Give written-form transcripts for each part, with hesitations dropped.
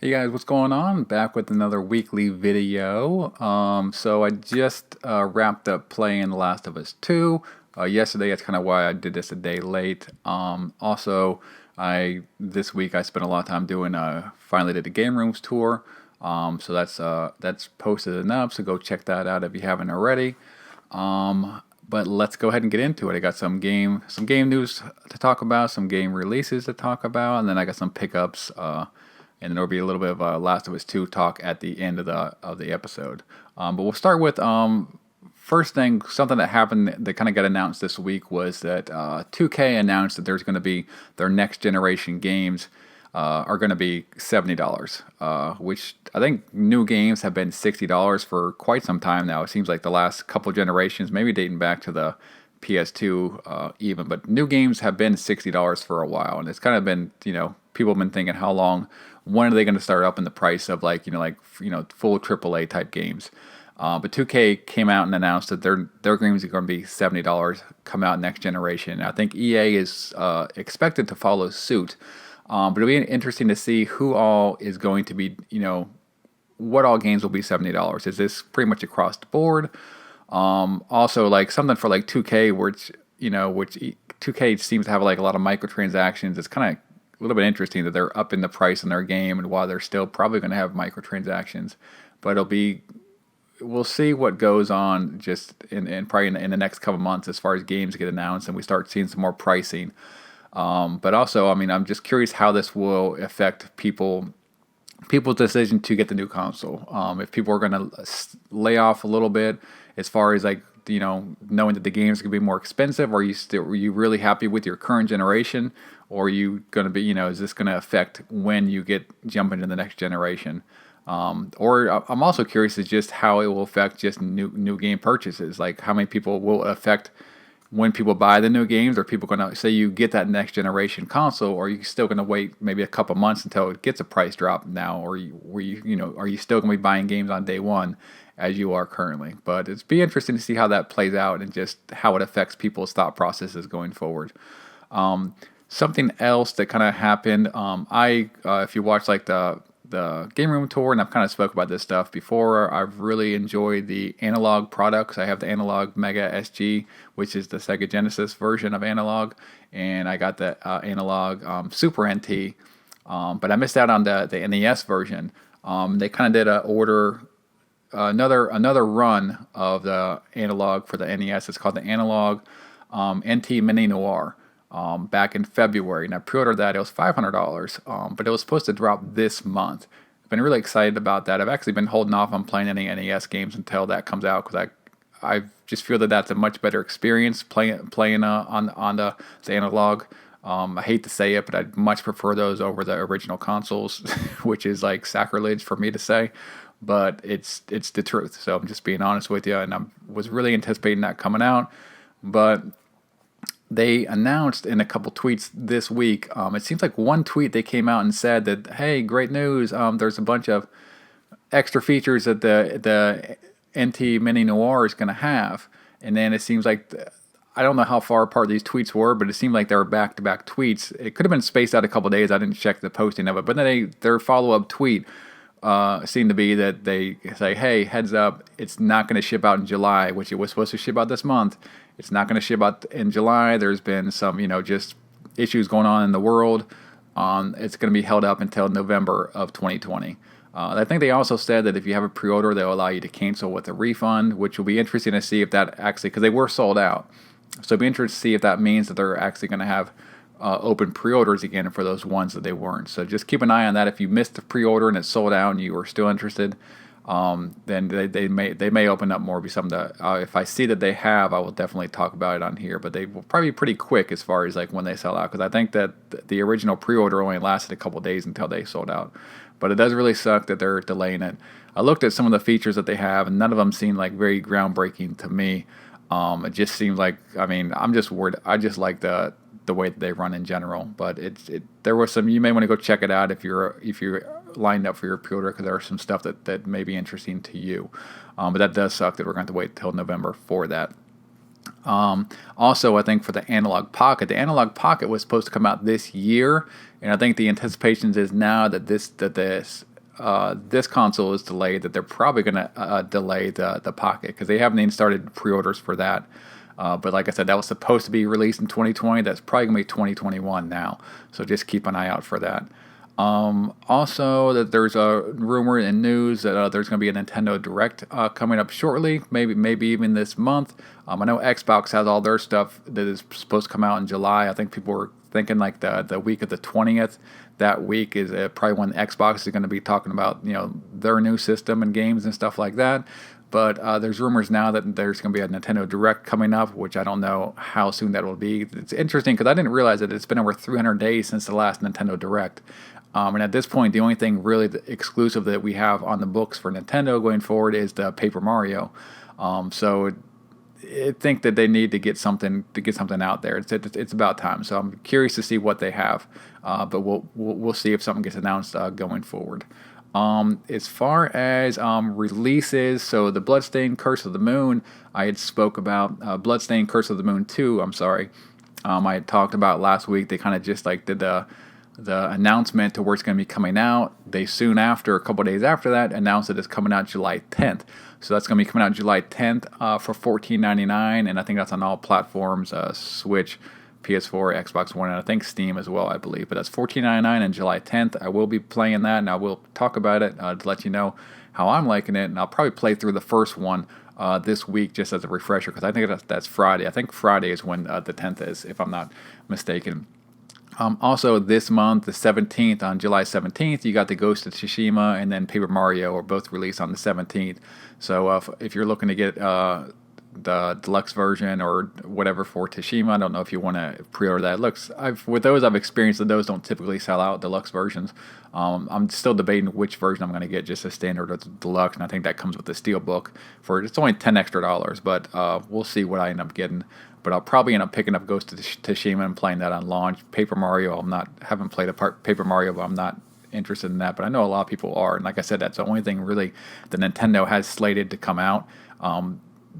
Hey guys, what's going on? Back with another weekly video. So I just wrapped up playing The Last of Us 2 yesterday. That's kind of why I did this a day late. Also, I this week I spent a lot of time doing finally did the game rooms tour. So that's posted and up. So go check that out if you haven't already. But let's go ahead and get into it. I got some game news to talk about, some game releases to talk about, and then I got some pickups. And there'll be a little bit of Last of Us 2 talk at the end of the episode. But we'll start with first thing, something that happened that kind of got announced this week was that 2K announced that there's going to be their next generation games are going to be $70, which I think new games have been $60 for quite some time now. It seems like the last couple generations, maybe dating back to the PS2 even, but new games have been $60 for a while, and it's kind of been, people have been thinking how long, when are they going to start up in the price of full AAA type games. But 2K came out and announced that their games are going to be $70 come out next generation. I think EA is expected to follow suit, but it'll be interesting to see who all is going to be, what all games will be $70. Is this pretty much across the board? Also, like something for like 2K, which 2K seems to have like a lot of microtransactions. It's kind of a little bit interesting that they're upping the price on their game, and while they're still probably going to have microtransactions, but we'll see what goes on just in probably in the next couple months as far as games get announced and we start seeing some more pricing. But also, I mean, I'm just curious how this will affect people's decision to get the new console. If people are going to lay off a little bit as far as like, knowing that the games are going to be more expensive, are you really happy with your current generation, or are you going to be, is this going to affect when you jump into the next generation? Or I'm also curious as just how it will affect just new game purchases. Like how many people will affect when people buy the new games? Are people going to say you get that next generation console, or are you still going to wait maybe a couple months until it gets a price drop now, or are you still going to be buying games on day one as you are currently? But it's be interesting to see how that plays out and just how it affects people's thought processes going forward. Something else that kind of happened, if you watch like the game room tour, and I've kind of spoke about this stuff before, I've really enjoyed the Analogue products. I have the Analogue Mega SG, which is the Sega Genesis version of Analogue, and I got the Analogue Super NT, but I missed out on the NES version. They kind of did another run of the Analogue for the NES. It's called the Analogue Nt Mini Noir. Back in February, and I pre-ordered that. It was $500, but it was supposed to drop this month. I've been really excited about that. I've actually been holding off on playing any NES games until that comes out, because I just feel that that's a much better experience playing on the Analog. I hate to say it, but I'd much prefer those over the original consoles, which is like sacrilege for me to say, but it's the truth. So I'm just being honest with you, and I was really anticipating that coming out, but they announced in a couple tweets this week. It seems like one tweet they came out and said that, hey, great news. There's a bunch of extra features that the Nt Mini Noir is going to have. And then it seems like, I don't know how far apart these tweets were, but it seemed like they were back-to-back tweets. It could have been spaced out a couple days. I didn't check the posting of it. But then their follow-up tweet seemed to be that they say, hey, heads up, it's not going to ship out in July, which it was supposed to ship out this month. It's not going to ship out in July. There's been some, just issues going on in the world. It's going to be held up until November of 2020. I think they also said that if you have a pre-order, they'll allow you to cancel with a refund, which will be interesting to see if that actually, because they were sold out. So it'll be interesting to see if that means that they're actually going to have open pre-orders again for those ones that they weren't. So just keep an eye on that. If you missed the pre-order and it's sold out and you are still interested, then they may open up more. Be something that if I see that they have, I will definitely talk about it on here. But they will probably be pretty quick as far as like when they sell out, because I think that the original pre-order only lasted a couple days until they sold out. But it does really suck that they're delaying it. I looked at some of the features that they have, and none of them seem like very groundbreaking to me. It just seems like, I mean, I'm just worried. I just like the way that they run in general. But there was some. You may want to go check it out if you're lined up for your pre-order, because there are some stuff that may be interesting to you. But that does suck that we're going to have to wait till November for that. Also, I think for the Analog Pocket was supposed to come out this year, and I think the anticipations is now that the this console is delayed, that they're probably going to delay the Pocket, because they haven't even started pre-orders for that. But like I said, that was supposed to be released in 2020. That's probably going to be 2021 now. So just keep an eye out for that. Also, that there's a rumor and news that there's going to be a Nintendo Direct coming up shortly, maybe even this month. I know Xbox has all their stuff that is supposed to come out in July. I think people were thinking like the week of the 20th. That week is probably when Xbox is going to be talking about their new system and games and stuff like that. But there's rumors now that there's going to be a Nintendo Direct coming up, which I don't know how soon that will be. It's interesting because I didn't realize that it's been over 300 days since the last Nintendo Direct. And at this point, the only thing really exclusive that we have on the books for Nintendo going forward is the Paper Mario. So I think that they need to get something out there. It's about time. So I'm curious to see what they have. But we'll see if something gets announced going forward. As far as releases, so the Bloodstained Curse of the Moon, I had spoke about Bloodstained Curse of the Moon 2. I'm sorry. I had talked about last week. They kind of just like did the announcement to where it's going to be coming out. They soon after, a couple days after that, announced that it's coming out July 10th. So that's going to be coming out July 10th for $14.99, and I think that's on all platforms, Switch, PS4, Xbox One, and I think Steam as well, I believe. But that's $14.99 and July 10th. I will be playing that, and I will talk about it to let you know how I'm liking it. And I'll probably play through the first one this week just as a refresher, because I think that's Friday. I think Friday is when the 10th is, if I'm not mistaken. Also, this month, the 17th, on July 17th, you got the Ghost of Tsushima and then Paper Mario are both released on the 17th. So if you're looking to get the deluxe version or whatever for Tsushima, I don't know if you want to pre-order that. With those I've experienced that those don't typically sell out, deluxe versions. I'm still debating which version I'm going to get, just a standard or the deluxe, and I think that comes with the steelbook it's only $10 extra, but we'll see what I end up getting. But I'll probably end up picking up Ghost of Tsushima and playing that on launch. Paper Mario, haven't played Paper Mario, but I'm not interested in that. But I know a lot of people are, and like I said, that's the only thing really that Nintendo has slated to come out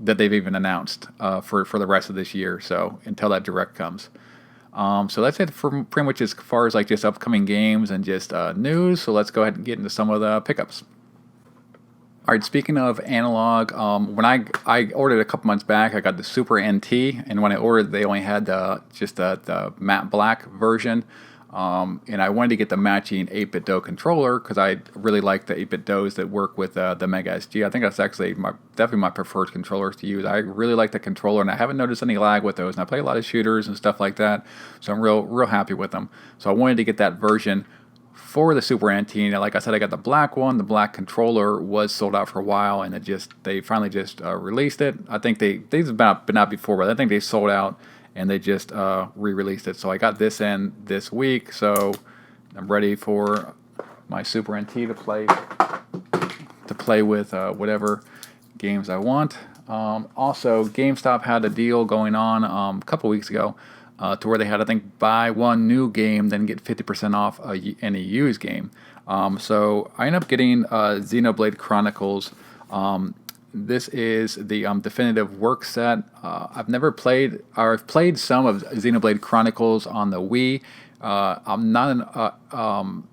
that they've even announced for the rest of this year. So until that Direct comes. So that's it for pretty much as far as like just upcoming games and just news. So let's go ahead and get into some of the pickups. All right, speaking of Analogue, when I ordered a couple months back, I got the Super NT, and when I ordered, they only had just the matte black version, and I wanted to get the matching 8-bit DOE controller because I really like the 8-bit DOEs that work with the Mega SG. I think that's actually definitely my preferred controllers to use. I really like the controller, and I haven't noticed any lag with those, and I play a lot of shooters and stuff like that, so I'm real happy with them. So I wanted to get that version for the Super NT. Like I said, I got the black one. The black controller was sold out for a while, and they finally just released it. I think they've been out before, but I think they sold out, and they just re-released it. So I got this in this week, so I'm ready for my Super NT to play with whatever games I want. Also, GameStop had a deal going on a couple weeks ago, to where they had, I think, buy one new game, then get 50% off any used game. So I ended up getting Xenoblade Chronicles. This is the definitive work set. I've never played, or I've played some of Xenoblade Chronicles on the Wii. I'm not an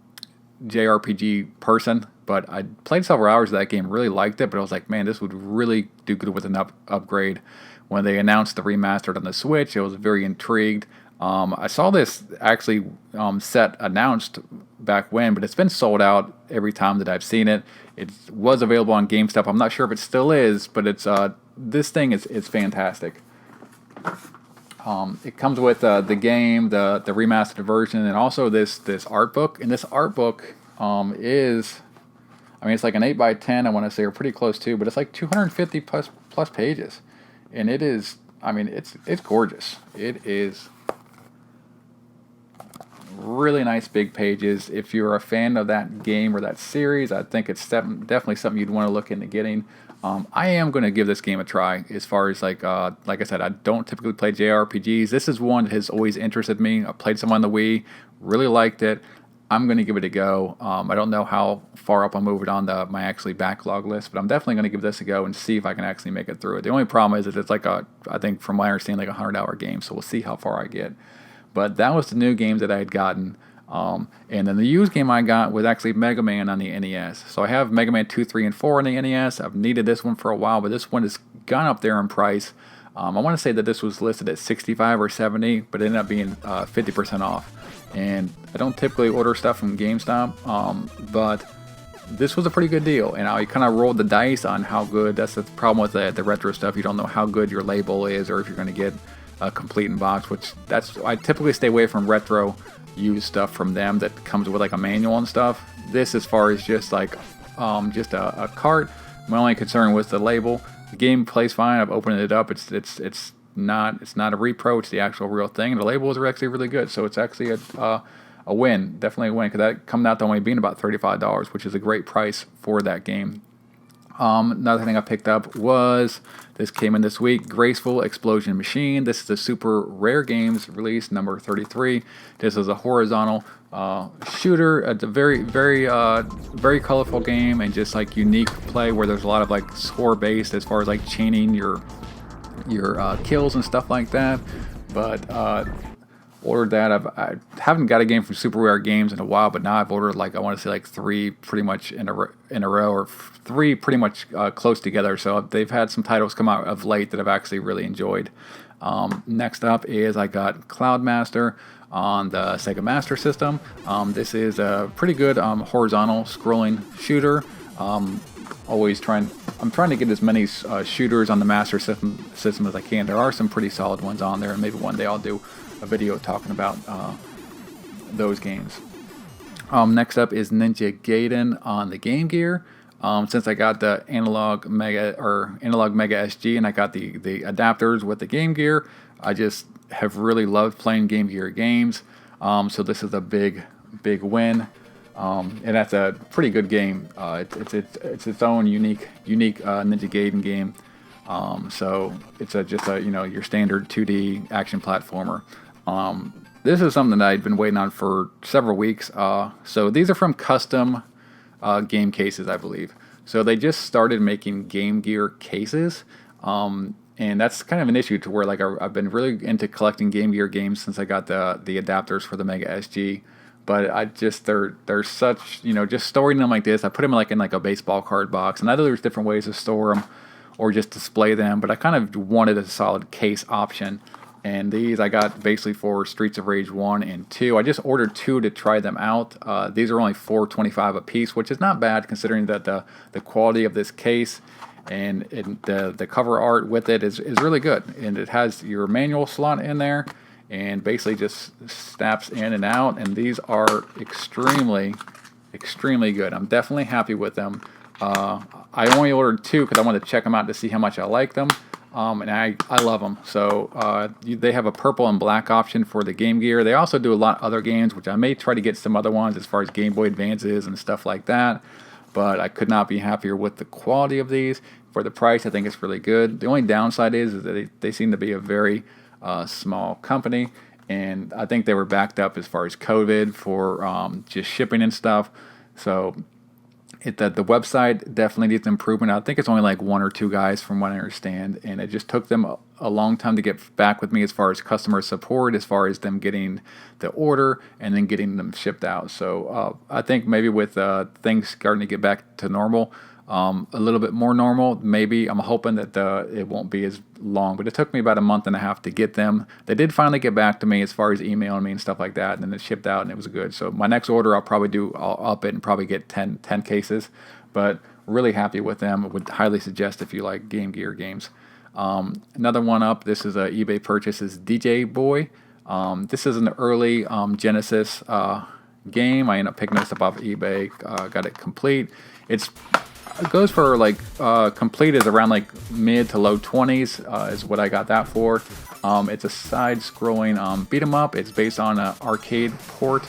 JRPG person, but I played several hours of that game, really liked it, but I was like, man, this would really do good with an upgrade. When they announced the remastered on the Switch, I was very intrigued. I saw this actually set announced back when, but it's been sold out every time that I've seen it. It was available on GameStop. I'm not sure if it still is, but it's this thing is fantastic. It comes with the game, the remastered version, and also this art book. And this art book is, I mean, it's like an 8x10, I want to say, or pretty close to, but it's like 250 plus pages. And it is, I mean, it's gorgeous. It is really nice big pages. If you're a fan of that game or that series, I think it's definitely something you'd want to look into getting. I am going to give this game a try. As far as like I said, I don't typically play JRPGs. This is one that has always interested me. I played some on the Wii, really liked it. I'm going to give it a go. I don't know how far up I'm moving on my actually backlog list, but I'm definitely going to give this a go and see if I can actually make it through it. The only problem is that it's like I think from my understanding, like a 100-hour game, so we'll see how far I get. But that was the new game that I had gotten. And then the used game I got was actually Mega Man on the NES. So I have Mega Man 2, 3, and 4 on the NES. I've needed this one for a while, but this one has gone up there in price. I want to say that this was listed at 65 or 70, but it ended up being 50% off. And I don't typically order stuff from GameStop, but this was a pretty good deal, and I kind of rolled the dice on how good. That's the problem with the retro stuff. You don't know how good your label is, or if you're going to get a complete in box. Which I typically stay away from retro used stuff from them that comes with like a manual and stuff. This, as far as just like just a cart, my only concern was the label. The game plays fine. I've opened it up. It's not a repro. It's the actual real thing. And the labels are actually really good. So it's actually a win, definitely a win, because that coming out to only being about $35, which is a great price for that game. Another thing I picked up was, this came in this week, Graceful Explosion Machine. This is a super rare games release, number 33. This is a horizontal shooter. It's a very, very, very colorful game, and just like unique play where there's a lot of like score based as far as like chaining your kills and stuff like that. But ordered that. I haven't got a game from Super Rare Games in a while, but now I've ordered like, I want to say like 3 pretty much in a row, or 3 pretty much close together. So they've had some titles come out of late that I've actually really enjoyed. Next up is I got Cloudmaster on the Sega Master System. This is a pretty good horizontal scrolling shooter. I'm trying to get as many shooters on the Master System as I can. There are some pretty solid ones on there, and maybe one day I'll do a video talking about those games. Next up is Ninja Gaiden on the Game Gear. Since I got the Analogue Mega SG, and I got the adapters with the Game Gear, I just have really loved playing Game Gear games. So this is a big win. And that's a pretty good game. It's its own unique Ninja Gaiden game. So it's just your standard 2D action platformer. This is something that I'd been waiting on for several weeks. So these are from Custom Game Cases, I believe. So they just started making Game Gear cases. And that's kind of an issue, to where like I've been really into collecting Game Gear games since I got the adapters for the Mega SG. But I just, they're such, just storing them like this. I put them in like a baseball card box, and I know there's different ways to store them or just display them, but I kind of wanted a solid case option. And these I got basically for Streets of Rage 1 and 2. I just ordered 2 to try them out. These are only $4.25 a piece, which is not bad considering that the quality of this case and the cover art with it is really good. And it has your manual slot in there, and basically just snaps in and out, and these are extremely good. I'm definitely happy with them. I only ordered 2 because I wanted to check them out to see how much I like them, and I love them. So they have a purple and black option for the Game Gear. They also do a lot of other games, which I may try to get some other ones as far as Game Boy Advances and stuff like that, but I could not be happier with the quality of these. For the price, I think it's really good. The only downside is that they seem to be a very small company, and I think they were backed up as far as COVID for just shipping and stuff. So the website definitely needs improvement. I think it's only like 1 or 2 guys from what I understand, and it just took them a long time to get back with me as far as customer support, as far as them getting the order and then getting them shipped out. So I think maybe with things starting to get back to normal, a little bit more normal, maybe, I'm hoping that it won't be as long, but it took me about a month and a half to get them. They did finally get back to me as far as emailing me and stuff like that, and then it shipped out, and it was good. So my next order, I'll up it and probably get 10 cases, but really happy with them. I would highly suggest if you like Game Gear games. Another one up, this is an eBay purchase, is DJ Boy. This is an early Genesis game. I ended up picking this up off eBay, got it complete. It goes for like complete is around like mid to low 20s is what I got that for. It's a side-scrolling beat 'em up. It's based on an arcade port,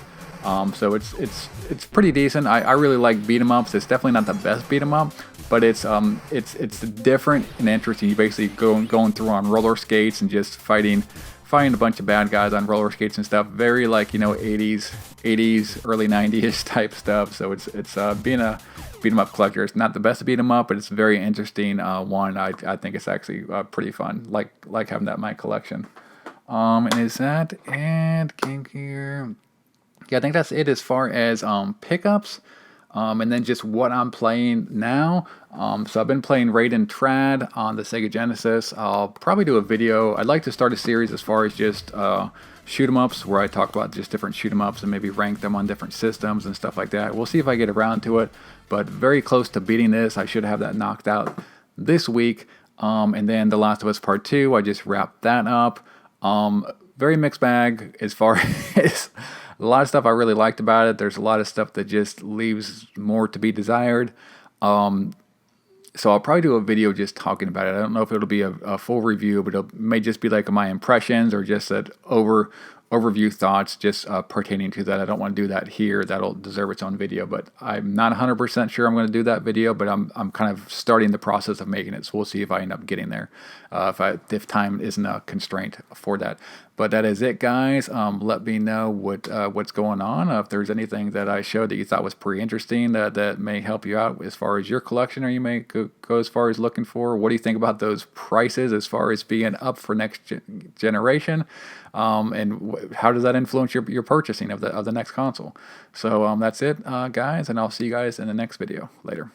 so it's pretty decent. I really like beat 'em ups. It's definitely not the best beat 'em up, but it's different and interesting. You basically going through on roller skates and just fighting a bunch of bad guys on roller skates and stuff. Very like 80s, early 90s type stuff. So it's being a beat 'em up collector. It's not the best beat 'em up, but it's a very interesting one. I think it's actually pretty fun. Like having that in my collection. And is that and Game Gear? yeah, I think that's it as far as pickups. And then just what I'm playing now. So I've been playing Raiden Trad on the Sega Genesis. I'll probably do a video. I'd like to start a series as far as just shoot 'em ups, where I talk about just different shoot 'em ups and maybe rank them on different systems and stuff like that. We'll see if I get around to it, but very close to beating this. I should have that knocked out this week. And then The Last of Us Part 2, I just wrapped that up. Very mixed bag as far as a lot of stuff I really liked about it. There's a lot of stuff that just leaves more to be desired. So I'll probably do a video just talking about it. I don't know if it'll be a full review, but it may just be like my impressions or just that overview thoughts just pertaining to that. I don't want to do that here. That'll deserve its own video, but I'm not 100% sure I'm going to do that video, but I'm kind of starting the process of making it. So we'll see if I end up getting there, if time isn't a constraint for that. But that is it, guys. Let me know what's going on. If there's anything that I showed that you thought was pretty interesting that may help you out as far as your collection, or you may go as far as looking for. What do you think about those prices as far as being up for next generation? And how does that influence your purchasing of the next console? So that's it, guys, and I'll see you guys in the next video. Later.